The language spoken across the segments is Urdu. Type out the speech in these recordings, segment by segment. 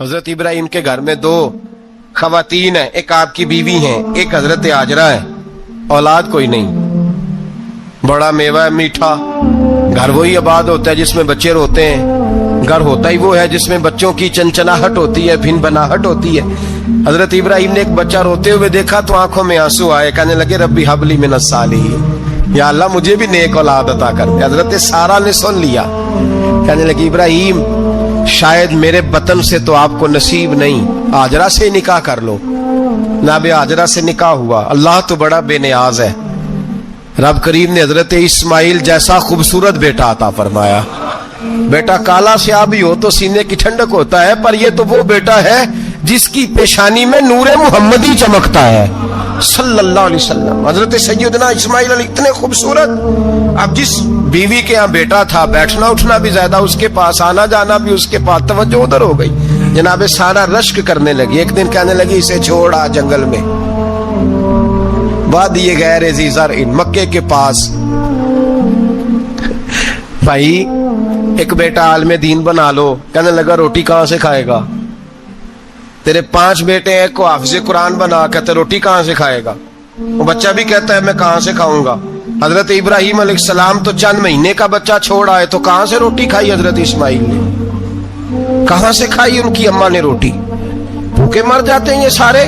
حضرت ابراہیم کے گھر میں دو خواتین ہیں، ایک آپ کی بیوی ہیں، ایک حضرت ہاجرہ ہے، اولاد کوئی نہیں، بڑا میوہ ہے میٹھا، گھر وہی آباد ہوتا ہے جس میں بچے روتے ہیں، گھر ہوتا ہی وہ ہے جس میں بچوں کی چنچناہٹ ہوتی ہے، بھن بناہٹ ہوتی ہے۔ حضرت ابراہیم نے ایک بچہ روتے ہوئے دیکھا تو آنکھوں میں آنسو آئے، کہنے لگے ربی حب لی من الصالحین، یا اللہ مجھے بھی نیک اولاد عطا کر دے۔ حضرت سارہ نے سن لیا، کہنے لگی ابراہیم شاید میرے بطن سے تو آپ کو نصیب نہیں، ہاجرہ سے نکاح کر لو۔ جناب ہاجرہ سے نکاح ہوا۔ اللہ تو بڑا بے نیاز ہے، رب کریم نے حضرت اسماعیل جیسا خوبصورت بیٹا عطا فرمایا۔ بیٹا کالا سیاہ ہو تو سینے کی ٹھنڈک ہوتا ہے، پر یہ تو وہ بیٹا ہے جس کی پیشانی میں نور محمدی چمکتا ہے صلی اللہ علیہ وسلم۔ حضرت سیدنا اسماعیل علیہ اتنے خوبصورت، اب جس بیوی کے ہاں بیٹا تھا بیٹھنا اٹھنا بھی زیادہ اس کے پاس، آنا جانا بھی اس کے پاس، توجہ ادھر ہو گئی۔ جناب سارہ رشک کرنے لگی، ایک دن کہنے لگی اسے چھوڑ آ جنگل میں، وادی غیر ذی زرع مکے کے پاس۔ بھائی ایک بیٹا عالم دین بنا لو، کہنے لگا روٹی کہاں سے کھائے گا؟ تیرے 5 بیٹے ہیں، کو حافظ قرآن بنا، کہتے روٹی کہاں سے کھائے گا؟ وہ بچہ بھی کہتا ہے میں کہاں سے کھاؤں گا؟ حضرت ابراہیم علیہ السلام تو چند مہینے کا بچہ چھوڑ آئے، تو کہاں سے روٹی کھائی حضرت اسماعیل نے؟ کہاں سے کھائی ان کی اماں نے روٹی؟ بھوکے مر جاتے ہیں یہ سارے۔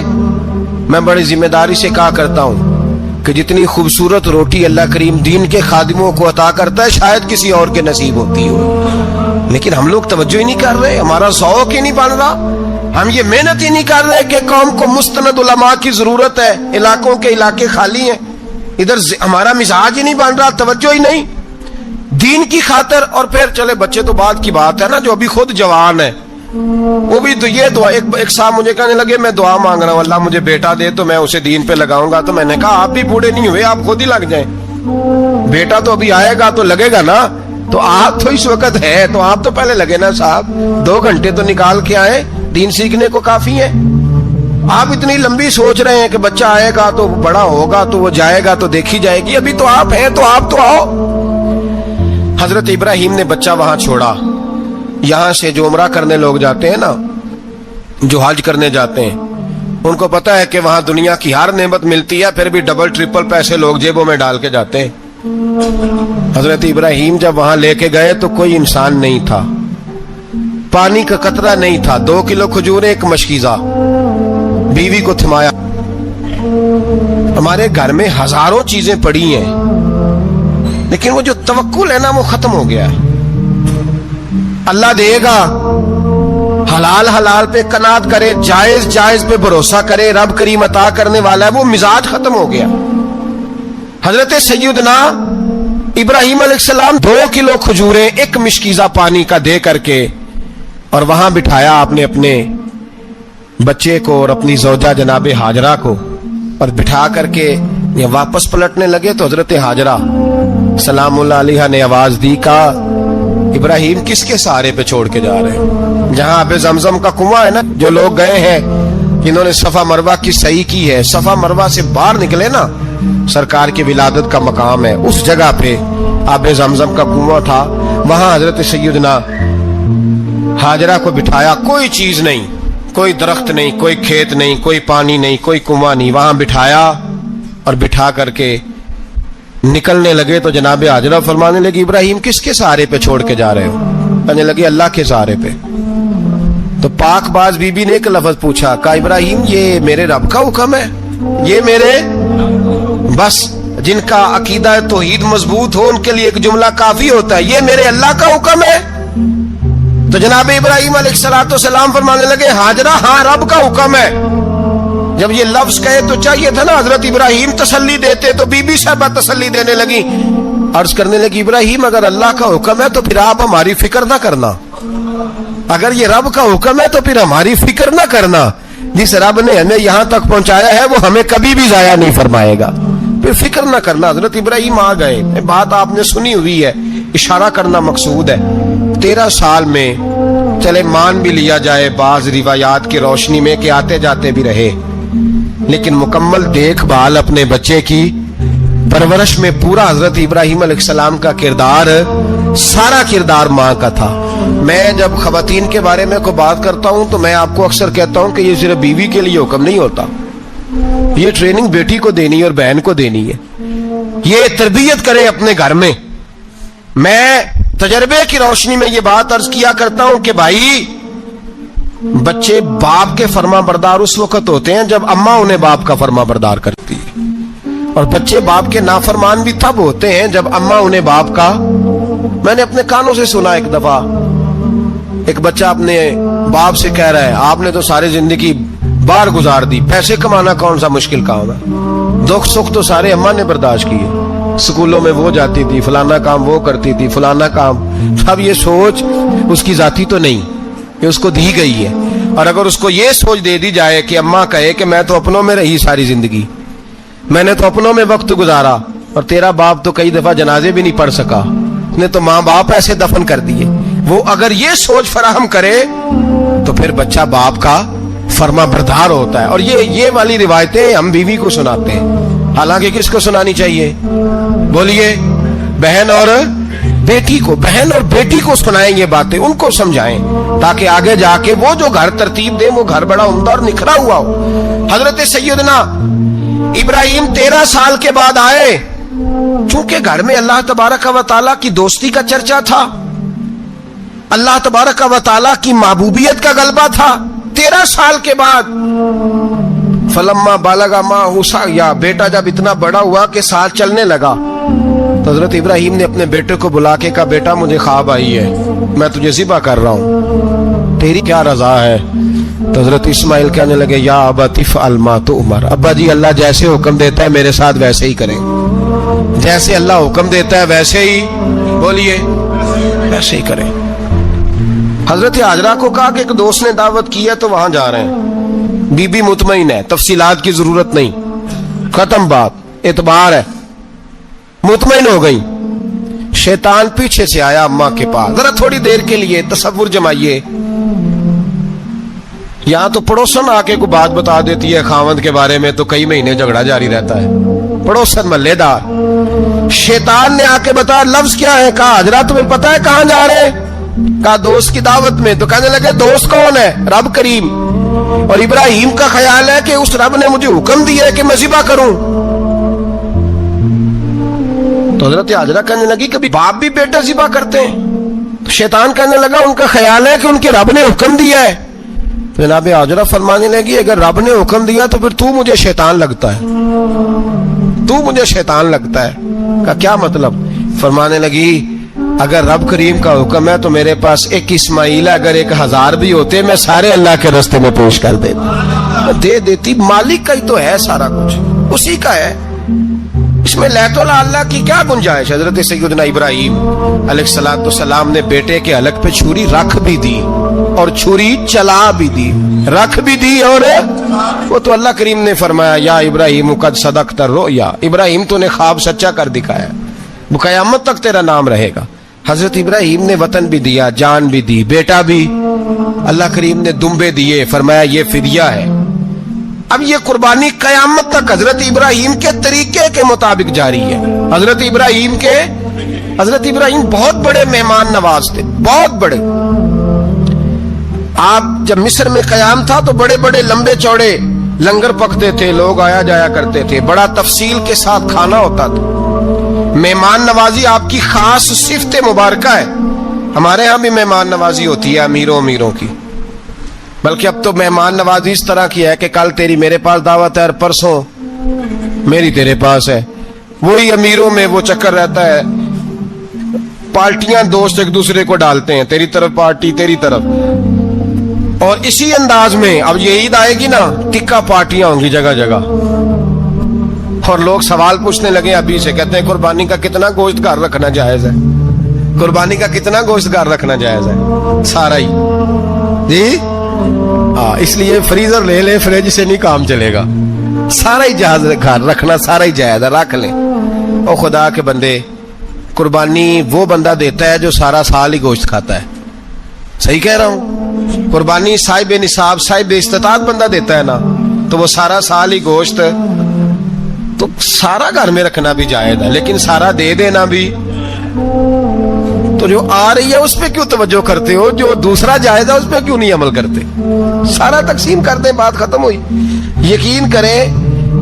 میں بڑی ذمہ داری سے کہا کرتا ہوں کہ جتنی خوبصورت روٹی اللہ کریم دین کے خادموں کو عطا کرتا ہے شاید کسی اور کے نصیب ہوتی ہو، لیکن ہم لوگ توجہ ہی نہیں کر رہے، ہمارا ذوق ہی نہیں بن رہا، ہم یہ محنت ہی نہیں کر رہے کہ قوم کو مستند علماء کی ضرورت ہے، علاقوں کے علاقے خالی ہیں، ادھر ہمارا مزاج ہی نہیں بن رہا، توجہ ہی نہیں دین کی خاطر۔ اور پھر چلے بچے تو بعد کی بات ہے نا، جو ابھی خود جوان ہے وہ بھی تو یہ دعا، ایک صاحب مجھے کہنے لگے میں دعا مانگ رہا ہوں اللہ مجھے بیٹا دے تو میں اسے دین پہ لگاؤں گا، تو میں نے کہا آپ بھی بوڑھے نہیں ہوئے، آپ خود ہی لگ جائیں، بیٹا تو ابھی آئے گا تو لگے گا نا، تو آپ تو اس وقت ہے تو آپ تو پہلے لگے نا صاحب، 2 گھنٹے تو نکال کے آئے، دین سیکھنے کو کافی ہے۔ آپ اتنی لمبی سوچ رہے ہیں کہ بچہ آئے گا تو بڑا ہوگا تو وہ جائے گا تو دیکھی جائے گی، ابھی تو آپ ہیں تو آپ تو آؤ۔ حضرت ابراہیم نے بچہ وہاں چھوڑا۔ یہاں سے جو عمرہ کرنے لوگ جاتے ہیں نا، جو حج کرنے جاتے ہیں، ان کو پتا ہے کہ وہاں دنیا کی ہر نعمت ملتی ہے، پھر بھی ڈبل ٹرپل پیسے لوگ جیبوں میں ڈال کے جاتے ہیں۔ حضرت ابراہیم جب وہاں لے کے گئے تو کوئی انسان نہیں تھا، پانی کا قطرہ نہیں تھا، 2 کلو کھجوریں، ایک مشکیزہ، بیوی کو تھمایا۔ ہمارے گھر میں ہزاروں چیزیں پڑی ہیں، لیکن وہ جو توکل ہے نا وہ ختم ہو گیا ہے۔ اللہ دے گا، حلال حلال پہ قناعت کرے، جائز جائز پہ بھروسہ کرے، رب کریم عطا کرنے والا ہے، وہ مزاج ختم ہو گیا۔ حضرت سیدنا ابراہیم علیہ السلام 2 کلو کھجوریں، ایک مشکیزہ پانی کا دے کر کے، اور وہاں بٹھایا آپ نے اپنے بچے کو اور اپنی زوجہ جناب ہاجرہ کو، اور بٹھا کر کے یہ واپس پلٹنے لگے تو حضرت ہاجرہ سلام اللہ علیہ نے آواز دی، کہا ابراہیم کس کے سہارے پہ چھوڑ کے جا رہے ہیں؟ جہاں آب زمزم کا کنواں ہے نا، جو لوگ گئے ہیں جنہوں نے صفا مروہ کی صحیح کی ہے، صفا مروہ سے باہر نکلے نا، سرکار کی ولادت کا مقام ہے، اس جگہ پہ آب زمزم کا کنواں تھا، وہاں حضرت سیدنا ہاجرہ کو بٹھایا، کوئی چیز نہیں، کوئی درخت نہیں، کوئی کھیت نہیں، کوئی پانی نہیں، کوئی کنواں نہیں، وہاں بٹھایا، اور بٹھا کر کے نکلنے لگے تو جناب ہاجرہ فرمانے لگی ابراہیم کس کے سہارے پہ چھوڑ کے جا رہے ہو؟ کہنے لگی اللہ کے سہارے پہ۔ تو پاک باز بی بی نے ایک لفظ پوچھا، کہا ابراہیم یہ میرے رب کا حکم ہے، یہ میرے، بس جن کا عقیدہ توحید مضبوط ہو ان کے لیے ایک جملہ کافی ہوتا ہے، یہ میرے اللہ کا حکم ہے۔ تو جناب ابراہیم علیہ السلام فرمانے لگے ہاجرہ ہاں رب کا حکم ہے۔ جب یہ لفظ کہے تو چاہیے تھا نا حضرت ابراہیم تسلی دیتے، تو بی بی صاحبہ تسلی دینے لگی، عرض کرنے لگی ابراہیم اگر اللہ کا حکم ہے تو پھر آپ ہماری فکر نہ کرنا، اگر یہ رب کا حکم ہے تو پھر ہماری فکر نہ کرنا، جس رب نے ہمیں یہاں تک پہنچایا ہے وہ ہمیں کبھی بھی ضائع نہیں فرمائے گا، پھر فکر نہ کرنا۔ حضرت ابراہیم آ گئے، بات آپ نے سنی ہوئی ہے، اشارہ کرنا مقصود ہے۔ 13 سال میں چلے مان بھی لیا جائے بعض روایات کی روشنی میں کہ آتے جاتے بھی رہے، لیکن مکمل دیکھ بھال اپنے بچے کی پرورش میں پورا حضرت ابراہیم علیہ السلام کا کردار، سارا کردار ماں کا تھا۔ میں جب خواتین کے بارے میں کوئی بات کرتا ہوں تو میں آپ کو اکثر کہتا ہوں کہ یہ صرف بیوی کے لیے حکم نہیں ہوتا، یہ ٹریننگ بیٹی کو دینی ہے اور بہن کو دینی ہے، یہ تربیت کریں اپنے گھر میں۔ میں تجربے کی روشنی میں یہ بات عرض کیا کرتا ہوں کہ بھائی بچے باپ کے فرما بردار اس وقت ہوتے ہیں جب اماں انہیں باپ کا فرما بردار کرتی ہے، اور بچے باپ کے نافرمان بھی تب ہوتے ہیں جب اماں انہیں باپ کا۔ میں نے اپنے کانوں سے سنا ایک دفعہ ایک بچہ اپنے باپ سے کہہ رہا ہے آپ نے تو ساری زندگی باہر گزار دی، پیسے کمانا کون سا مشکل کام ہے، دکھ سکھ تو سارے اماں نے برداشت کیے، سکولوں میں وہ جاتی تھی، فلانا کام وہ کرتی تھی، فلانا کام۔ اب یہ سوچ اس کی ذاتی تو نہیں، یہ اس کو دی گئی ہے، اور اگر اس کو یہ سوچ دے دی جائے کہ اماں کہے کہ میں تو اپنوں میں رہی ساری زندگی، میں نے تو اپنوں میں وقت گزارا، اور تیرا باپ تو کئی دفعہ جنازے بھی نہیں پڑھ سکا، اس نے تو ماں باپ ایسے دفن کر دیے، وہ اگر یہ سوچ فراہم کرے تو پھر بچہ باپ کا فرما بردار ہوتا ہے۔ اور یہ والی روایتیں ہم بیوی کو سناتے ہیں، حالانکہ کس کو سنانی چاہیے؟ بولیے، بہن اور بیٹی کو۔ بہن اور بیٹی کو سنائیں یہ باتیں، ان کو سمجھائیں، تاکہ آگے جا کے وہ جو گھر ترتیب دے وہ گھر بڑا عمدہ اور نکھرا ہوا ہو۔ حضرت سیدنا ابراہیم 13 سال کے بعد آئے، چونکہ گھر میں اللہ تبارک و تعالیٰ کی دوستی کا چرچا تھا، اللہ تبارک و تعالیٰ کی محبوبیت کا غلبہ تھا۔ 13 سال کے بعد فلما بالغ معہ السعی، بیٹا جب اتنا بڑا ہوا کہ ساتھ چلنے لگا، تو حضرت ابراہیم نے اپنے بیٹے کو بلا کے کہا بیٹا مجھے خواب آئی ہے، میں تجھے ذبح کر رہا ہوں، تیری کیا رضا ہے؟ تو حضرت اسماعیل کہنے لگے یا ابت افعل ما تؤمر، ابا جی اللہ جیسے حکم دیتا ہے میرے ساتھ ویسے ہی کریں، جیسے اللہ حکم دیتا ہے ویسے ہی، بولیے، ویسے ہی کریں۔ حضرت حاجرہ کو کہا کہ ایک دوست نے دعوت کی ہے تو وہاں جا رہے ہیں، بی بی مطمئن ہے، تفصیلات کی ضرورت نہیں، ختم بات، اعتبار ہے، مطمئن ہو گئی۔ شیطان پیچھے سے آیا اماں کے پاس، ذرا تھوڑی دیر کے لیے تصور جمائیے، یہاں تو پڑوسن آ کے کوئی بات بتا دیتی ہے خاوند کے بارے میں تو کئی مہینے جھگڑا جاری رہتا ہے، پڑوسن محلے دار۔ شیطان نے آ کے بتایا لفظ کیا ہے؟ کہا حضرت تمہیں پتا ہے کہاں جا رہے ہیں؟ کہا دوست کی دعوت میں۔ تو کہنے لگے دوست کون ہے؟ رب کریم، اور ابراہیم کا خیال ہے کہ اس رب نے مجھے حکم دیا ہے کہ میں ذبح کروں۔ تو حضرت حاجرہ کہنے لگی کبھی باپ بھی بیٹا ذبح کرتے ہیں؟ تو شیطان کہنے لگا ان کا خیال ہے کہ ان کے رب نے حکم دیا ہے۔ تو جناب حاجرہ فرمانے لگی اگر رب نے حکم دیا تو پھر تو مجھے شیطان لگتا ہے، تو مجھے شیطان لگتا ہے۔ کہا کیا مطلب؟ فرمانے لگی اگر رب کریم کا حکم ہے تو میرے پاس ایک اسماعیل ہے، اگر 1000 بھی ہوتے میں سارے اللہ کے راستے میں پیش کر دے دیتی، مالک کا ہی تو ہے سارا کچھ، اسی کا ہے، اس میں لیت اللہ کی کیا گنجائش؟ حضرت سیدنا ابراہیم علیہ السلام نے بیٹے کے حلق پہ چھری رکھ بھی دی اور چھری چلا بھی دی، رکھ بھی دی، اور وہ تو اللہ کریم نے فرمایا یا ابراہیم قد صدقت الرؤیا، ابراہیم تو نے خواب سچا کر دکھایا، وہ قیامت تک تیرا نام رہے گا۔ حضرت ابراہیم نے وطن بھی دیا، جان بھی دی، بیٹا بھی، اللہ کریم نے دمبے دیے، فرمایا یہ فدیہ ہے۔ اب یہ قربانی قیامت تک حضرت ابراہیم کے طریقے کے مطابق جاری ہے۔ حضرت ابراہیم بہت بڑے مہمان نواز تھے، بہت بڑے۔ آپ جب مصر میں قیام تھا تو بڑے بڑے لمبے چوڑے لنگر پکتے تھے، لوگ آیا جایا کرتے تھے، بڑا تفصیل کے ساتھ کھانا ہوتا تھا۔ مہمان نوازی آپ کی خاص صفت مبارکہ ہے، ہمارے ہاں بھی مہمان نوازی ہوتی ہے امیروں کی، بلکہ اب تو مہمان نوازی اس طرح کی ہے کہ کل تیری میرے پاس دعوت ہے اور پرسوں میری تیرے پاس ہے، وہی امیروں میں وہ چکر رہتا ہے، پارٹیاں دوست ایک دوسرے کو ڈالتے ہیں، تیری طرف پارٹی تیری طرف، اور اسی انداز میں اب یہ عید آئے گی نا ٹکا پارٹیاں ہوں گی جگہ جگہ، اور لوگ سوال پوچھنے لگے ابھی سے، کہتے ہیں قربانی کا کتنا گوشت گھر رکھنا جائز ہے؟ قربانی کا کتنا گوشت گھر رکھنا جائز ہے؟ سارا ہی جی، اس لیے فریزر لے لیں، فریج سے نہیں کام چلے گا، سارا ہی جہاز گھر رکھنا سارا ہی جائز ہے، رکھ لیں۔ او خدا کے بندے، قربانی وہ بندہ دیتا ہے جو سارا سال ہی گوشت کھاتا ہے، صحیح کہہ رہا ہوں؟ قربانی صاحب نصاب صاحب استطاعت بندہ دیتا ہے نا، تو وہ سارا سال ہی گوشت، تو سارا گھر میں رکھنا بھی جائز ہے، لیکن سارا دے دینا بھی، تو جو آ رہی ہے اس پہ کیوں توجہ کرتے ہو؟ جو دوسرا جائز ہے اس پہ کیوں نہیں عمل کرتے؟ سارا تقسیم کر دیں، بات ختم ہوئی۔ یقین کریں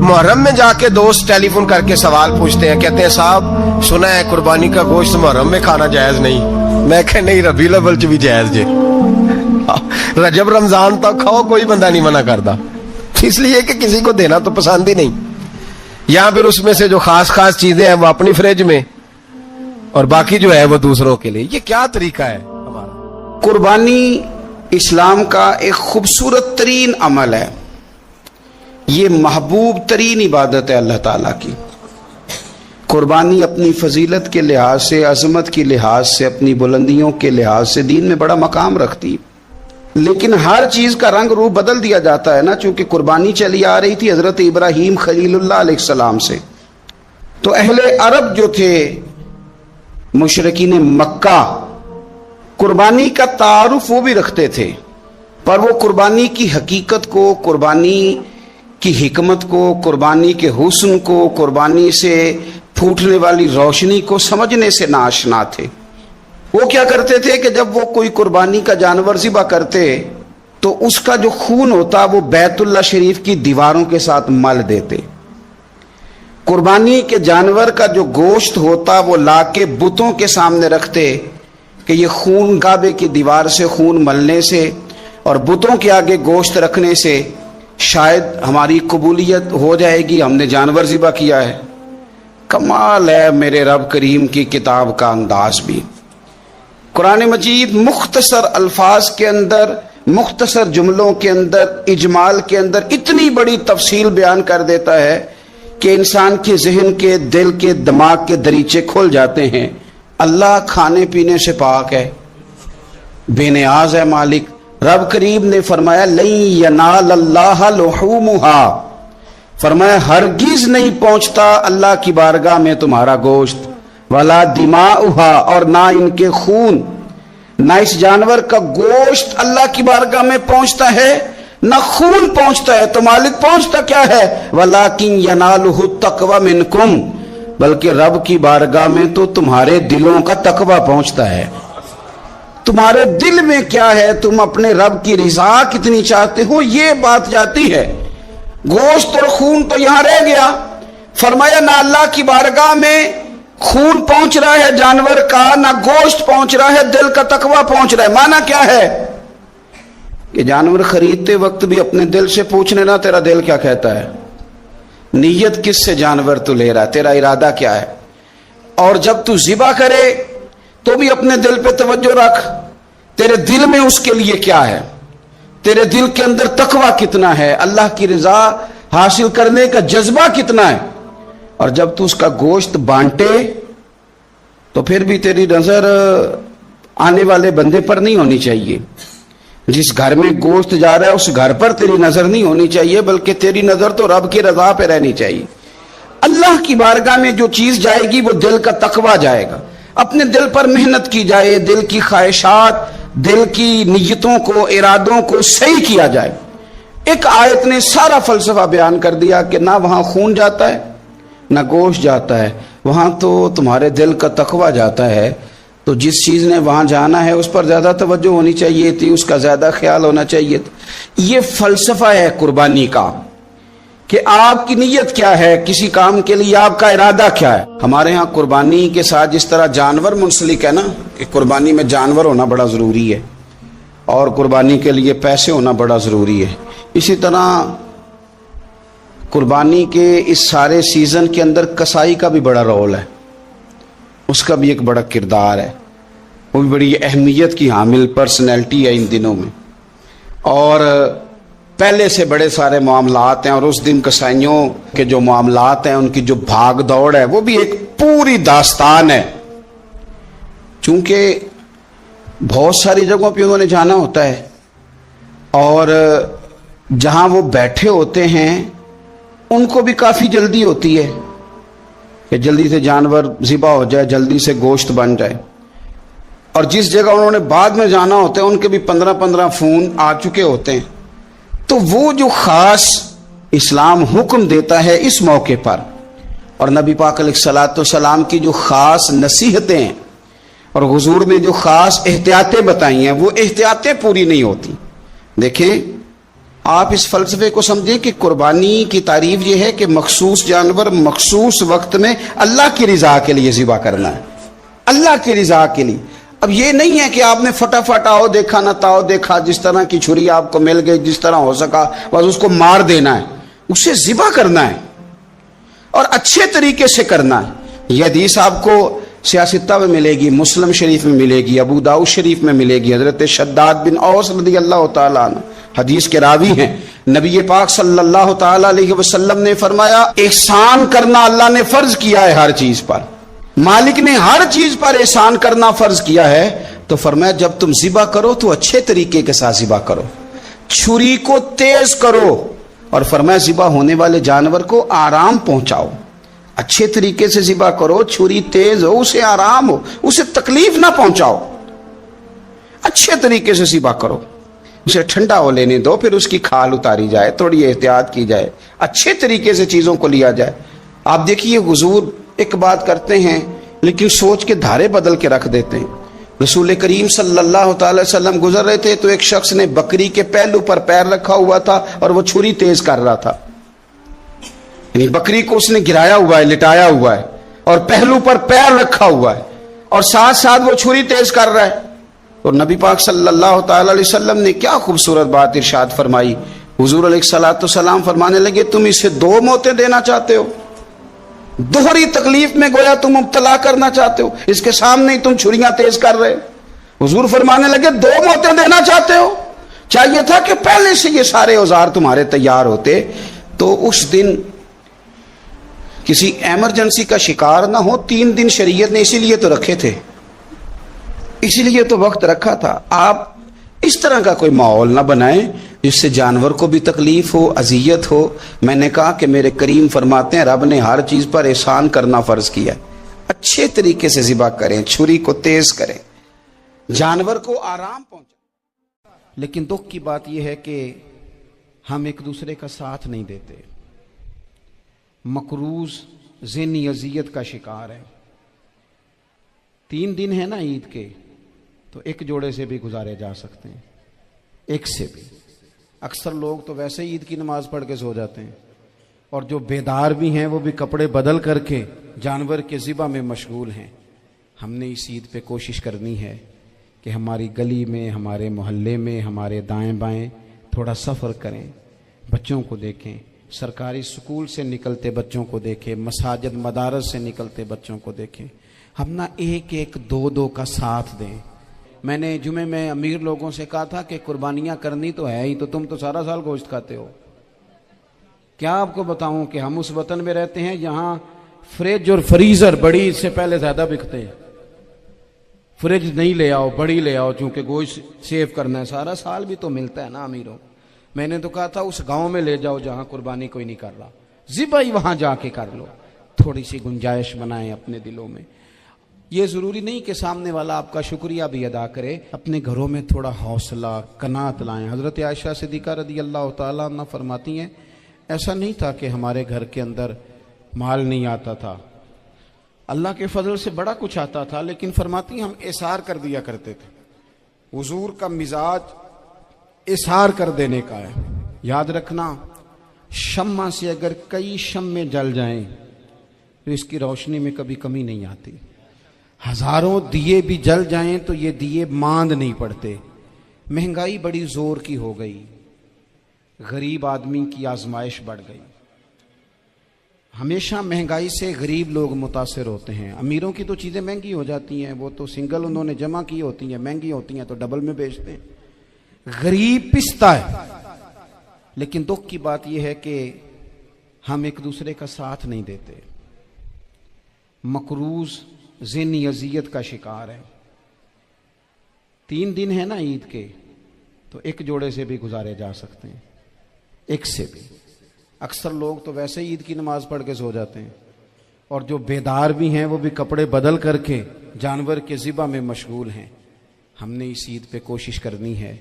محرم میں جا کے دوست ٹیلی فون کر کے سوال پوچھتے ہیں، کہتے ہیں صاحب سنا ہے قربانی کا گوشت محرم میں کھانا جائز نہیں۔ میں کہ نہیں، ربیع الاول چ بھی جائز جے، رجب رمضان تک کھاؤ، کوئی بندہ نہیں منع کرتا، اس لیے کہ کسی کو دینا تو پسند ہی نہیں۔ یہاں پھر اس میں سے جو خاص خاص چیزیں ہیں وہ اپنی فریج میں، اور باقی جو ہے وہ دوسروں کے لیے۔ یہ کیا طریقہ ہے ہمارا؟ قربانی اسلام کا ایک خوبصورت ترین عمل ہے، یہ محبوب ترین عبادت ہے اللہ تعالیٰ کی۔ قربانی اپنی فضیلت کے لحاظ سے، عظمت کے لحاظ سے، اپنی بلندیوں کے لحاظ سے دین میں بڑا مقام رکھتی ہے، لیکن ہر چیز کا رنگ روپ بدل دیا جاتا ہے نا، چونکہ قربانی چلی آ رہی تھی حضرت ابراہیم خلیل اللہ علیہ السلام سے، تو اہل عرب جو تھے مشرکین مکہ قربانی کا تعارف وہ بھی رکھتے تھے، پر وہ قربانی کی حقیقت کو، قربانی کی حکمت کو، قربانی کے حسن کو، قربانی سے پھوٹنے والی روشنی کو سمجھنے سے ناآشنا تھے۔ وہ کیا کرتے تھے کہ جب وہ کوئی قربانی کا جانور ذبح کرتے تو اس کا جو خون ہوتا وہ بیت اللہ شریف کی دیواروں کے ساتھ مل دیتے۔ قربانی کے جانور کا جو گوشت ہوتا وہ لا کے بتوں کے سامنے رکھتے کہ یہ خون کعبے کی دیوار سے خون ملنے سے اور بتوں کے آگے گوشت رکھنے سے شاید ہماری قبولیت ہو جائے گی، ہم نے جانور ذبح کیا ہے۔ کمال ہے میرے رب کریم کی کتاب کا انداز بھی۔ قرآن مجید مختصر الفاظ کے اندر، مختصر جملوں کے اندر، اجمال کے اندر اتنی بڑی تفصیل بیان کر دیتا ہے کہ انسان کے ذہن کے، دل کے، دماغ کے دریچے کھل جاتے ہیں۔ اللہ کھانے پینے سے پاک ہے، بے نیاز ہے مالک۔ رب کریم نے فرمایا لن ینال اللہ لحومہا، فرمایا ہرگز نہیں پہنچتا اللہ کی بارگاہ میں تمہارا گوشت، ولا دماؤہا، اور نہ ان کے خون، نہ اس جانور کا گوشت اللہ کی بارگاہ میں پہنچتا ہے، نہ خون پہنچتا ہے۔ تو مالک پہنچتا کیا ہے؟ وَلَٰكِن يَنَالُهُ التَّقْوَىٰ مِنْكُمْ، بلکہ رب کی بارگاہ میں تو تمہارے دلوں کا تقویٰ پہنچتا ہے۔ تمہارے دل میں کیا ہے، تم اپنے رب کی رضا کتنی چاہتے ہو، یہ بات جاتی ہے۔ گوشت اور خون تو یہاں رہ گیا، فرمایا نہ اللہ کی بارگاہ میں خون پہنچ رہا ہے جانور کا، نہ گوشت پہنچ رہا ہے، دل کا تقویٰ پہنچ رہا ہے۔ معنی کیا ہے کہ جانور خریدتے وقت بھی اپنے دل سے پوچھنے نا تیرا دل کیا کہتا ہے، نیت کس سے جانور تو لے رہا ہے، تیرا ارادہ کیا ہے، اور جب تو ذبح کرے تو بھی اپنے دل پہ توجہ رکھ، تیرے دل میں اس کے لیے کیا ہے، تیرے دل کے اندر تقویٰ کتنا ہے، اللہ کی رضا حاصل کرنے کا جذبہ کتنا ہے۔ اور جب تو اس کا گوشت بانٹے تو پھر بھی تیری نظر آنے والے بندے پر نہیں ہونی چاہیے، جس گھر میں گوشت جا رہا ہے اس گھر پر تیری نظر نہیں ہونی چاہیے، بلکہ تیری نظر تو رب کی رضا پہ رہنی چاہیے۔ اللہ کی بارگاہ میں جو چیز جائے گی وہ دل کا تقویٰ جائے گا، اپنے دل پر محنت کی جائے، دل کی خواہشات، دل کی نیتوں کو، ارادوں کو صحیح کیا جائے۔ ایک آیت نے سارا فلسفہ بیان کر دیا کہ نہ وہاں خون جاتا ہے نہ گوشت جاتا ہے، وہاں تو تمہارے دل کا تقویٰ جاتا ہے، تو جس چیز نے وہاں جانا ہے اس پر زیادہ توجہ ہونی چاہیے تھی، اس کا زیادہ خیال ہونا چاہیے تھا۔ یہ فلسفہ ہے قربانی کا کہ آپ کی نیت کیا ہے، کسی کام کے لیے آپ کا ارادہ کیا ہے۔ ہمارے ہاں قربانی کے ساتھ جس طرح جانور منسلک ہے نا، کہ قربانی میں جانور ہونا بڑا ضروری ہے اور قربانی کے لیے پیسے ہونا بڑا ضروری ہے، اسی طرح قربانی کے اس سارے سیزن کے اندر کسائی کا بھی بڑا رول ہے، اس کا بھی ایک بڑا کردار ہے، وہ بھی بڑی اہمیت کی حامل پرسنالٹی ہے ان دنوں میں، اور پہلے سے بڑے سارے معاملات ہیں، اور اس دن کسائیوں کے جو معاملات ہیں ان کی جو بھاگ دوڑ ہے وہ بھی ایک پوری داستان ہے، چونکہ بہت ساری جگہوں پہ انہوں نے جانا ہوتا ہے، اور جہاں وہ بیٹھے ہوتے ہیں ان کو بھی کافی جلدی ہوتی ہے کہ جلدی سے جانور ذبح ہو جائے، جلدی سے گوشت بن جائے، اور جس جگہ انہوں نے بعد میں جانا ہوتا ہے ان کے بھی 15 فون آ چکے ہوتے ہیں۔ تو وہ جو خاص اسلام حکم دیتا ہے اس موقع پر، اور نبی پاک علیہ الصلوۃ والسلام کی جو خاص نصیحتیں ہیں اور حضور نے جو خاص احتیاطیں بتائی ہیں وہ احتیاطیں پوری نہیں ہوتی. دیکھیں آپ اس فلسفے کو سمجھیں کہ قربانی کی تعریف یہ ہے کہ مخصوص جانور مخصوص وقت میں اللہ کی رضا کے لیے ذبح کرنا ہے, اللہ کی رضا کے لیے. اب یہ نہیں ہے کہ آپ نے فٹافٹ آؤ دیکھا نہ تاؤ دیکھا, جس طرح کی چھری آپ کو مل گئی جس طرح ہو سکا بس اس کو مار دینا ہے. اسے ذبح کرنا ہے اور اچھے طریقے سے کرنا ہے. یہ حدیث آپ کو سیاستہ میں ملے گی, مسلم شریف میں ملے گی, ابو داؤد شریف میں ملے گی. حضرت شداد بن اوس رضی اللہ تعالیٰ عنہ حدیث کے راوی ہیں. نبی پاک صلی اللہ تعالیٰ علیہ وسلم نے فرمایا احسان کرنا اللہ نے فرض کیا ہے ہر چیز پر. مالک نے ہر چیز پر احسان کرنا فرض کیا ہے. تو فرمایا جب تم ذبح کرو تو اچھے طریقے کے ساتھ ذبح کرو, چھری کو تیز کرو, اور فرمایا ذبح ہونے والے جانور کو آرام پہنچاؤ. اچھے طریقے سے ذبح کرو, چھری تیز ہو, اسے آرام ہو, اسے تکلیف نہ پہنچاؤ. اچھے طریقے سے ذبح کرو, اسے ٹھنڈا ہو لینے دو, پھر اس کی کھال اتاری جائے, تھوڑی احتیاط کی جائے, اچھے طریقے سے چیزوں کو لیا جائے. آپ دیکھیے حضور ایک بات کرتے ہیں لیکن سوچ کے دھارے بدل کے رکھ دیتے ہیں. رسول کریم صلی اللہ تعالی وسلم گزر رہے تھے تو ایک شخص نے بکری کے پہلو پر پیر رکھا ہوا تھا اور وہ چھری تیز کر رہا تھا. یعنی بکری کو اس نے گرایا ہوا ہے, لٹایا ہوا ہے اور پہلو پر پیر رکھا ہوا ہے اور ساتھ ساتھ وہ چھری تیز کر رہا ہے. اور نبی پاک صلی اللہ تعالی علیہ وسلم نے کیا خوبصورت بات ارشاد فرمائی. حضور علیہ الصلوۃ والسلام فرمانے لگے تم اسے 2 موتیں دینا چاہتے ہو, دوہری تکلیف میں گویا تم مبتلا کرنا چاہتے ہو, اس کے سامنے ہی تم چھریاں تیز کر رہے ہو. حضور فرمانے لگے 2 موتیں دینا چاہتے ہو, چاہیے تھا کہ پہلے سے یہ سارے اوزار تمہارے تیار ہوتے تو اس دن کسی ایمرجنسی کا شکار نہ ہو. 3 دن شریعت نے اسی لیے تو رکھے تھے, اسی لیے تو وقت رکھا تھا. آپ اس طرح کا کوئی ماحول نہ بنائیں جس سے جانور کو بھی تکلیف ہو, اذیت ہو. میں نے کہا کہ میرے کریم فرماتے ہیں رب نے ہر چیز پر احسان کرنا فرض کیا. اچھے طریقے سے ذبح کریں, چھری کو تیز کریں, جانور کو آرام پہنچائیں. لیکن دکھ کی بات یہ ہے کہ ہم ایک دوسرے کا ساتھ نہیں دیتے, مقروض ذہنی اذیت کا شکار ہے. 3 دن ہے نا عید کے, تو ایک جوڑے سے بھی گزارے جا سکتے ہیں, ایک سے بھی. اکثر لوگ تو ویسے عید کی نماز پڑھ کے سو جاتے ہیں, اور جو بیدار بھی ہیں وہ بھی کپڑے بدل کر کے جانور کے ذبح میں مشغول ہیں. ہم نے اس عید پہ کوشش کرنی ہے کہ ہماری گلی میں, ہمارے محلے میں, ہمارے دائیں بائیں تھوڑا سفر کریں, بچوں کو دیکھیں, سرکاری سکول سے نکلتے بچوں کو دیکھیں, مساجد مدارس سے نکلتے بچوں کو دیکھیں. ہم نہ 1-1, 2-2 کا ساتھ دیں. میں نے جمعے میں امیر لوگوں سے کہا تھا کہ قربانیاں کرنی تو ہے ہی, تو تم تو سارا سال گوشت کھاتے ہو. کیا آپ کو بتاؤں کہ ہم اس وطن میں رہتے ہیں جہاں فریج اور فریزر بڑی عید سے پہلے زیادہ بکتے ہیں. فریج نہیں لے آؤ, بڑی لے آؤ, چونکہ گوشت سیو کرنا ہے. سارا سال بھی تو ملتا ہے نا امیروں. میں نے تو کہا تھا اس گاؤں میں لے جاؤ جہاں قربانی کوئی نہیں کر رہا, ذبح ہی وہاں جا کے کر لو. تھوڑی سی گنجائش بنائیں اپنے دلوں میں. یہ ضروری نہیں کہ سامنے والا آپ کا شکریہ بھی ادا کرے, اپنے گھروں میں تھوڑا حوصلہ قناعت لائیں. حضرت عائشہ صدیقہ رضی اللہ تعالیٰ عنہ فرماتی ہیں ایسا نہیں تھا کہ ہمارے گھر کے اندر مال نہیں آتا تھا, اللہ کے فضل سے بڑا کچھ آتا تھا, لیکن فرماتی ہیں ہم احسار کر دیا کرتے تھے. حضور کا مزاج احسار کر دینے کا ہے. یاد رکھنا شمع سے اگر کئی شمع جل جائیں تو اس کی روشنی میں کبھی کمی نہیں آتی. ہزاروں دیے بھی جل جائیں تو یہ دیے ماند نہیں پڑتے. مہنگائی بڑی زور کی ہو گئی, غریب آدمی کی آزمائش بڑھ گئی. ہمیشہ مہنگائی سے غریب لوگ متاثر ہوتے ہیں. امیروں کی تو چیزیں مہنگی ہو جاتی ہیں, وہ تو سنگل انہوں نے جمع کی ہوتی ہیں, مہنگی ہوتی ہیں تو ڈبل میں بیچتے ہیں. غریب پستا ہے. لیکن دکھ کی بات یہ ہے کہ ہم ایک دوسرے کا ساتھ نہیں دیتے, مقروض ذہنی اذیت کا شکار ہے. 3 دن ہے نا عید کے, تو ایک جوڑے سے بھی گزارے جا سکتے ہیں, ایک سے بھی. اکثر لوگ تو ویسے عید کی نماز پڑھ کے سو جاتے ہیں, اور جو بیدار بھی ہیں وہ بھی کپڑے بدل کر کے جانور کے ذبح میں مشغول ہیں. ہم نے اس عید پہ کوشش کرنی ہے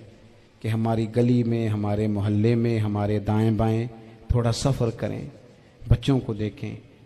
کہ ہماری گلی میں, ہمارے محلے میں, ہمارے دائیں بائیں تھوڑا سفر کریں, بچوں کو دیکھیں,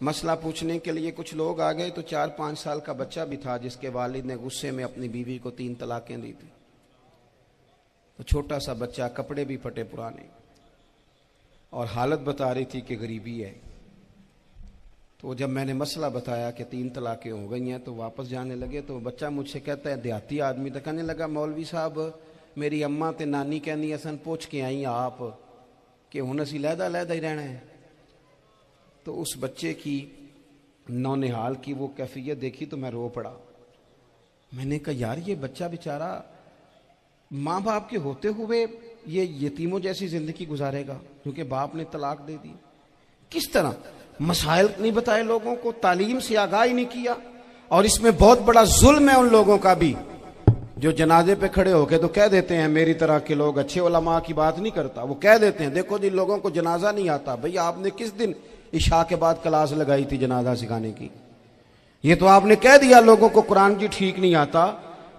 مسئلہ پوچھنے کے لیے کچھ لوگ آ گئے تو 4-5 سال کا بچہ بھی تھا جس کے والد نے غصے میں اپنی بیوی کو 3 طلاقیں دی تھی. تو چھوٹا سا بچہ، کپڑے بھی پھٹے پرانے، اور حالت بتا رہی تھی کہ غریبی ہے. تو جب میں نے مسئلہ بتایا کہ 3 طلاقیں ہو گئی ہیں تو واپس جانے لگے. تو بچہ مجھ سے کہتا ہے، دیہاتی آدمی تو کہنے لگا، مولوی صاحب میری اماں تے نانی کہنی اسن پوچھ کے آئی آپ کہ ہن اسی لہدا لہدا ہی رہنا ہے. تو اس بچے کی نونہال کی وہ کیفیت دیکھی تو میں رو پڑا. میں نے کہا یار یہ بچہ بیچارہ ماں باپ کے ہوتے ہوئے یہ یتیموں جیسی زندگی گزارے گا کیونکہ باپ نے طلاق دے دی. کس طرح مسائل نہیں بتائے لوگوں کو، تعلیم سے آگاہی نہیں کیا. اور اس میں بہت بڑا ظلم ہے ان لوگوں کا بھی جو جنازے پہ کھڑے ہو کے تو کہہ دیتے ہیں، میری طرح کے لوگ اچھے علماء کی بات نہیں کرتا، وہ کہہ دیتے ہیں دیکھو جن لوگوں کو جنازہ نہیں آتا. بھئی آپ نے کس دن عشاء کے بعد کلاس لگائی تھی جنازہ سکھانے کی؟ یہ تو آپ نے کہہ دیا لوگوں کو قرآن کی ٹھیک نہیں آتا.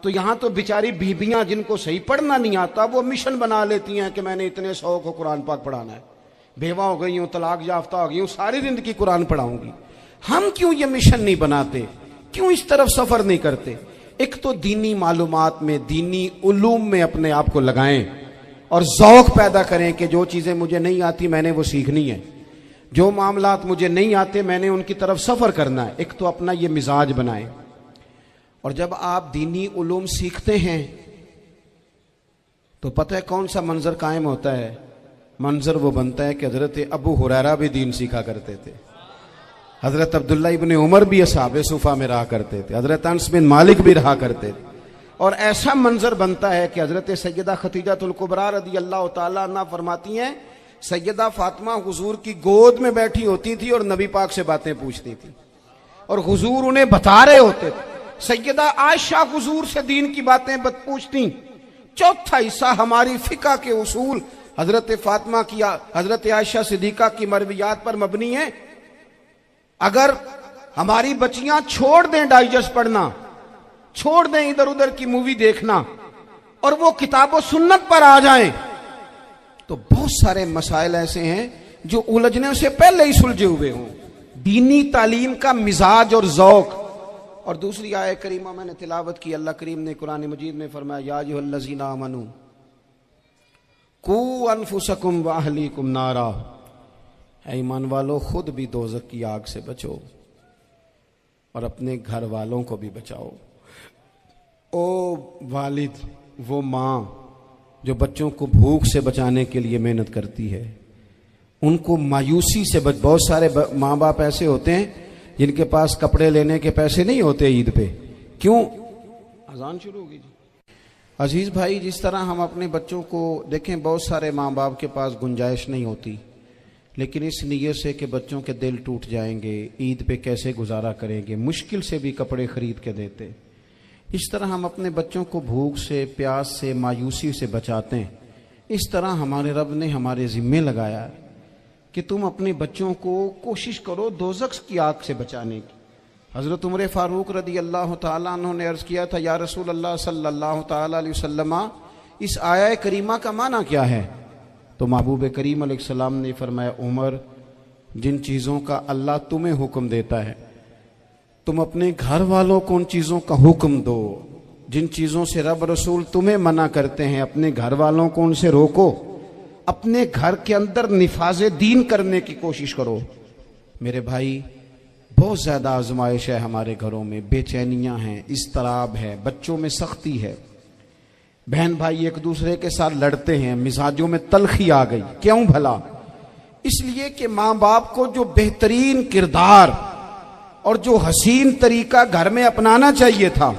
تو یہاں تو بیچاری بیویاں جن کو صحیح پڑھنا نہیں آتا وہ مشن بنا لیتی ہیں کہ میں نے اتنے 100 کو قرآن پاک پڑھانا ہے. بیوہ ہو گئی ہوں، طلاق یافتہ ہو گئی ہوں، ساری زندگی قرآن پڑھاؤں گی. ہم کیوں یہ مشن نہیں بناتے؟ کیوں اس طرف سفر نہیں کرتے؟ ایک تو دینی معلومات میں، دینی علوم میں اپنے آپ کو لگائیں اور ذوق پیدا کریں کہ جو چیزیں مجھے نہیں آتی میں نے وہ سیکھنی ہے، جو معاملات مجھے نہیں آتے میں نے ان کی طرف سفر کرنا ہے. ایک تو اپنا یہ مزاج بنائیں. اور جب آپ دینی علوم سیکھتے ہیں تو پتہ ہے کون سا منظر قائم ہوتا ہے؟ منظر وہ بنتا ہے کہ حضرت ابو ہریرہ بھی دین سیکھا کرتے تھے، حضرت عبداللہ ابن عمر بھی اصحاب صفہ میں رہا کرتے تھے، حضرت انس بن مالک بھی رہا کرتے تھے. اور ایسا منظر بنتا ہے کہ حضرت سیدہ خدیجہ الکبریٰ رضی اللہ تعالیٰ عنہ فرماتی ہیں سیدہ فاطمہ حضور کی گود میں بیٹھی ہوتی تھی اور نبی پاک سے باتیں پوچھتی تھی اور حضور انہیں بتا رہے ہوتے تھے. سیدہ عائشہ حضور سے دین کی باتیں پوچھتی. چوتھا حصہ ہماری فقہ کے اصول حضرت فاطمہ کی، حضرت عائشہ صدیقہ کی مرویات پر مبنی ہے. اگر ہماری بچیاں چھوڑ دیں ڈائجسٹ پڑھنا، چھوڑ دیں ادھر ادھر کی مووی دیکھنا اور وہ کتاب و سنت پر آ جائیں تو بہت سارے مسائل ایسے ہیں جو الجھنے سے پہلے ہی سلجھے ہوئے ہوں. دینی تعلیم کا مزاج اور ذوق. اور دوسری آیت کریمہ میں نے تلاوت کی، اللہ کریم نے قرآن مجید میں فرمایا یا ایھا الذین آمنوا قوا انفسکم واہلیکم نارا، اے ایمان والو خود بھی دوزخ کی آگ سے بچو اور اپنے گھر والوں کو بھی بچاؤ. او والد، وہ ماں جو بچوں کو بھوک سے بچانے کے لیے محنت کرتی ہے، ان کو مایوسی سے بہت سارے ماں باپ ایسے ہوتے ہیں جن کے پاس کپڑے لینے کے پیسے نہیں ہوتے عید پہ. کیوں؟ اذان شروع ہوگی جی. عزیز بھائی، جس طرح ہم اپنے بچوں کو دیکھیں، بہت سارے ماں باپ کے پاس گنجائش نہیں ہوتی، لیکن اس نیت سے کہ بچوں کے دل ٹوٹ جائیں گے، عید پہ کیسے گزارا کریں گے، مشکل سے بھی کپڑے خرید کے دیتے. اس طرح ہم اپنے بچوں کو بھوک سے، پیاس سے، مایوسی سے بچاتے ہیں. اس طرح ہمارے رب نے ہمارے ذمے لگایا ہے کہ تم اپنے بچوں کو کوشش کرو دوزخ کی آگ سے بچانے کی. حضرت عمر فاروق رضی اللہ تعالیٰ عنہ نے عرض کیا تھا یا رسول اللہ صلی اللہ تعالیٰ علیہ وسلم، اس آیہ کریمہ کا معنی کیا ہے؟ تو محبوب کریم علیہ السلام نے فرمایا عمر، جن چیزوں کا اللہ تمہیں حکم دیتا ہے تم اپنے گھر والوں کو ان چیزوں کا حکم دو، جن چیزوں سے رب رسول تمہیں منع کرتے ہیں اپنے گھر والوں کو ان سے روکو، اپنے گھر کے اندر نفاذ دین کرنے کی کوشش کرو. میرے بھائی، بہت زیادہ آزمائش ہے ہمارے گھروں میں، بے چینیاں ہیں، اضطراب ہے، بچوں میں سختی ہے، بہن بھائی ایک دوسرے کے ساتھ لڑتے ہیں، مزاجوں میں تلخی آ گئی. کیوں بھلا؟ اس لیے کہ ماں باپ کو جو بہترین کردار اور جو حسین طریقہ گھر میں اپنانا چاہیے تھا،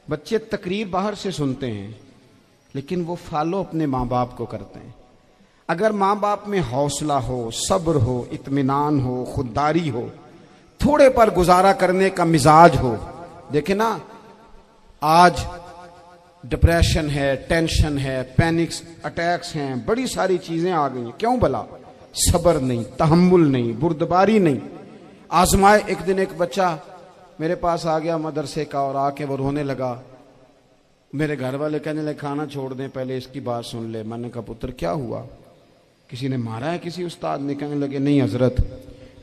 بچے تقریر باہر سے سنتے ہیں لیکن وہ فالو اپنے ماں باپ کو کرتے ہیں. اگر ماں باپ میں حوصلہ ہو، صبر ہو، اطمینان ہو، خودداری ہو، تھوڑے پر گزارا کرنے کا مزاج ہو. دیکھیں نا، آج ڈپریشن ہے، ٹینشن ہے، پینکس اٹیکس ہیں، بڑی ساری چیزیں آ گئی ہیں. کیوں بھلا؟ صبر نہیں، تحمل نہیں، بردباری نہیں. آزمائے. ایک دن ایک بچہ میرے پاس آ گیا مدرسے کا اور آ کے وہ رونے لگا. میرے گھر والے کہنے لگے کھانا چھوڑ دیں، پہلے اس کی بات سن لے. میں نے کہا پتر کیا ہوا؟ کسی نے مارا ہے؟ کسی استاد نے؟ کہنے لگے نہیں حضرت،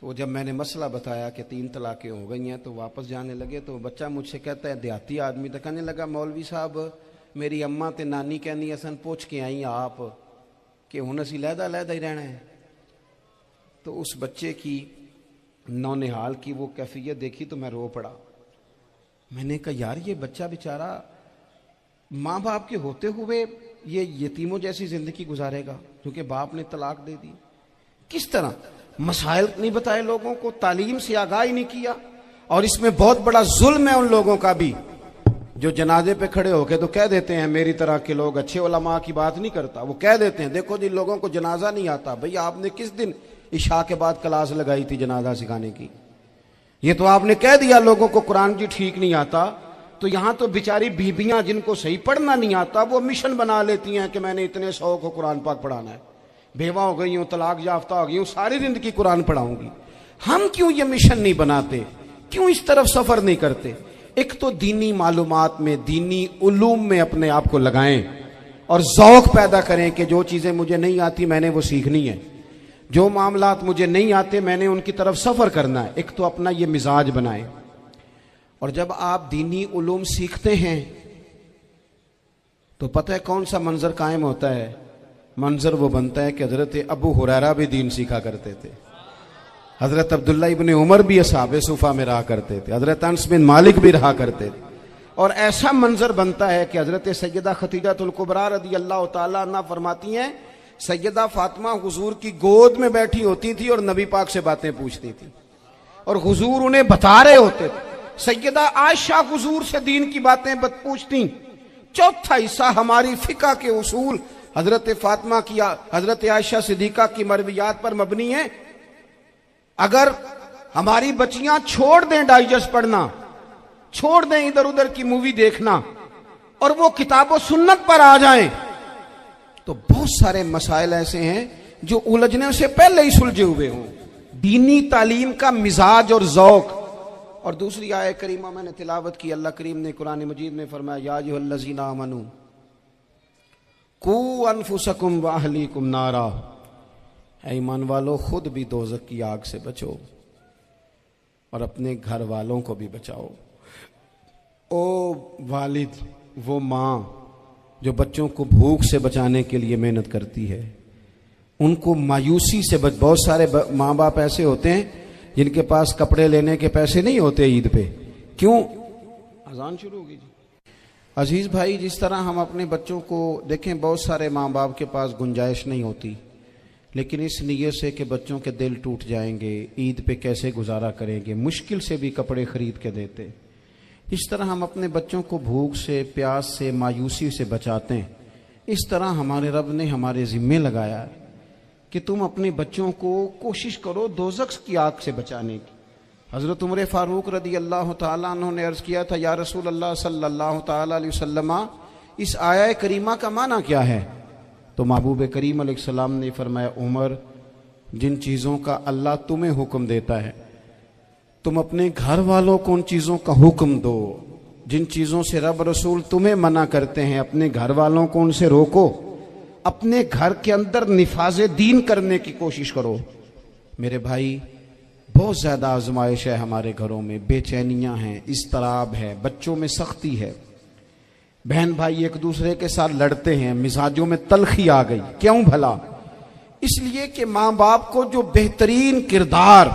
تو جب میں نے مسئلہ بتایا کہ 3 طلاقیں ہو گئی ہیں تو واپس جانے لگے، تو بچہ مجھ سے کہتا ہے، دیہاتی آدمی تو کہنے لگا مولوی صاحب میری اماں تے نانی کہنی اسن پوچھ کے آئی آپ کہ ہن اسی لہدا لہدا ہی رہنا ہے۔ تو اس بچے کی نونہال کی وہ کیفیت دیکھی تو میں رو پڑا۔ میں نے کہا یار یہ بچہ بیچارہ ماں باپ کے ہوتے ہوئے یہ یتیموں جیسی زندگی گزارے گا کیونکہ باپ نے طلاق دے دی۔ کس طرح مسائل نہیں بتائے لوگوں کو، تعلیم سے آگاہی نہیں کیا۔ اور اس میں بہت بڑا ظلم ہے ان لوگوں کا بھی جو جنازے پہ کھڑے ہو کے تو کہہ دیتے ہیں میری طرح کے لوگ، اچھے علماء کی بات نہیں کرتا، وہ کہہ دیتے ہیں دیکھو جن لوگوں کو جنازہ نہیں آتا، بھئی آپ نے کس دن عشاء کے بعد کلاس لگائی تھی جنازہ سکھانے کی؟ یہ تو آپ نے کہہ دیا لوگوں کو قرآن جی ٹھیک نہیں آتا، تو یہاں تو بیچاری بیویاں جن کو صحیح پڑھنا نہیں آتا وہ مشن بنا لیتی ہیں کہ میں نے اتنے 100 کو قرآن پاک پڑھانا ہے، بیوہ ہو گئی ہوں، طلاق یافتہ ہو گئی ہوں، ساری زندگی قرآن پڑھاؤں گی۔ ہم کیوں یہ مشن نہیں بناتے؟ کیوں اس طرف سفر نہیں کرتے؟ ایک تو دینی معلومات میں، دینی علوم میں اپنے آپ کو لگائیں اور ذوق پیدا کریں کہ جو چیزیں مجھے نہیں آتی میں نے وہ سیکھنی ہے، جو معاملات مجھے نہیں آتے میں نے ان کی طرف سفر کرنا ہے۔ ایک تو اپنا یہ مزاج بنائیں، اور جب آپ دینی علوم سیکھتے ہیں تو پتہ ہے کون سا منظر قائم ہوتا ہے؟ منظر وہ بنتا ہے کہ حضرت ابو ہریرہ بھی دین سیکھا کرتے تھے، حضرت عبداللہ ابن عمر بھی اصحاب صفہ میں رہا کرتے تھے، حضرت انس بن مالک بھی رہا کرتے تھے، اور ایسا منظر بنتا ہے کہ حضرت سیدہ خدیجہ الکبریٰ رضی اللہ تعالیٰ عنہ فرماتی ہیں سیدہ فاطمہ حضور کی گود میں بیٹھی ہوتی تھی اور نبی پاک سے باتیں پوچھتی تھی اور حضور انہیں بتا رہے ہوتے تھے۔ سیدہ عائشہ حضور سے دین کی باتیں پوچھتی۔ چوتھا حصہ ہماری فقہ کے اصول حضرت فاطمہ کی، حضرت عائشہ صدیقہ کی مرویات پر مبنی ہیں۔ اگر ہماری بچیاں چھوڑ دیں ڈائجسٹ پڑھنا، چھوڑ دیں ادھر ادھر کی مووی دیکھنا اور وہ کتاب و سنت پر آ جائیں تو بہت سارے مسائل ایسے ہیں جو الجھنے سے پہلے ہی سلجھے ہوئے ہوں۔ دینی تعلیم کا مزاج اور ذوق۔ اور دوسری آیت کریمہ میں نے تلاوت کی، اللہ کریم نے قرآن مجید میں فرمایا یا ایھا الذین آمنوا قوا انفسکم واہلیکم نارا، اے ایمان والو خود بھی دوزخ کی آگ سے بچو اور اپنے گھر والوں کو بھی بچاؤ۔ او والد، وہ ماں جو بچوں کو بھوک سے بچانے کے لیے محنت کرتی ہے، ان کو مایوسی سے بہت سارے ماں باپ ایسے ہوتے ہیں جن کے پاس کپڑے لینے کے پیسے نہیں ہوتے عید پہ۔ کیوں؟ اذان شروع ہوگی جی۔ عزیز بھائی، جس طرح ہم اپنے بچوں کو دیکھیں، بہت سارے ماں باپ کے پاس گنجائش نہیں ہوتی، لیکن اس نیت سے کہ بچوں کے دل ٹوٹ جائیں گے، عید پہ کیسے گزارا کریں گے، مشکل سے بھی کپڑے خرید کے دیتے۔ اس طرح ہم اپنے بچوں کو بھوک سے، پیاس سے، مایوسی سے بچاتے ہیں۔ اس طرح ہمارے رب نے ہمارے ذمے لگایا ہے کہ تم اپنے بچوں کو کوشش کرو دوزخ کی آگ سے بچانے کی۔ حضرت عمر فاروق رضی اللہ تعالیٰ عنہ نے عرض کیا تھا یا رسول اللہ صلی اللہ تعالیٰ علیہ وسلم، اس آیہ کریمہ کا معنی کیا ہے؟ تو محبوب کریم علیہ السلام نے فرمایا عمر، جن چیزوں کا اللہ تمہیں حکم دیتا ہے تم اپنے گھر والوں کو ان چیزوں کا حکم دو، جن چیزوں سے رب رسول تمہیں منع کرتے ہیں اپنے گھر والوں کو ان سے روکو، اپنے گھر کے اندر نفاذ دین کرنے کی کوشش کرو۔ میرے بھائی، بہت زیادہ آزمائش ہے ہمارے گھروں میں، بے چینیاں ہیں، اضطراب ہے، بچوں میں سختی ہے، بہن بھائی ایک دوسرے کے ساتھ لڑتے ہیں، مزاجوں میں تلخی آ گئی۔ کیوں بھلا؟ اس لیے کہ ماں باپ کو جو بہترین کردار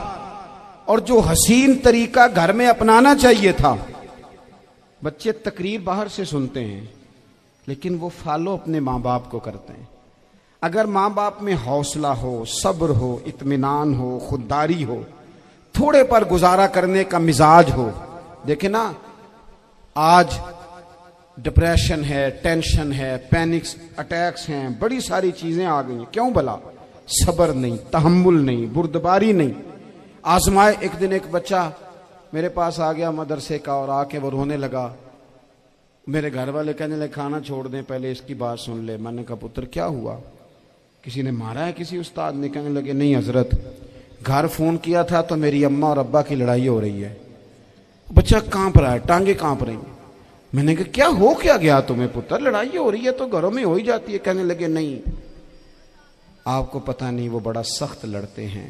اور جو حسین طریقہ گھر میں اپنانا چاہیے تھا، بچے تقریر باہر سے سنتے ہیں لیکن وہ فالو اپنے ماں باپ کو کرتے ہیں۔ اگر ماں باپ میں حوصلہ ہو، صبر ہو، اطمینان ہو، خودداری ہو، تھوڑے پر گزارا کرنے کا مزاج ہو۔ دیکھیں نا، آج ڈپریشن ہے، ٹینشن ہے، پینکس اٹیکس ہیں، بڑی ساری چیزیں آ گئی ہیں۔ کیوں بھلا؟ صبر نہیں، تحمل نہیں، بردباری نہیں۔ آزمائے۔ ایک دن ایک بچہ میرے پاس آ گیا مدرسے کا اور آ کے وہ رونے لگا۔ میرے گھر والے کہنے لگے کھانا چھوڑ دیں، پہلے اس کی بات سن لے۔ میں نے کہا پتر کیا ہوا؟ کسی نے مارا ہے کسی استاد نے؟ کہنے لگے نہیں حضرت، گھر فون کیا تھا تو میری اماں اور ابا کی لڑائی ہو رہی ہے۔ بچہ کانپ رہا ہے، ٹانگیں کانپ رہی ہیں۔ میں نے کہا کیا ہو کیا گیا تمہیں پتر؟ لڑائی ہو رہی ہے تو گھروں میں ہو ہی جاتی ہے۔ کہنے لگے نہیں، آپ کو پتہ نہیں، وہ بڑا سخت لڑتے ہیں،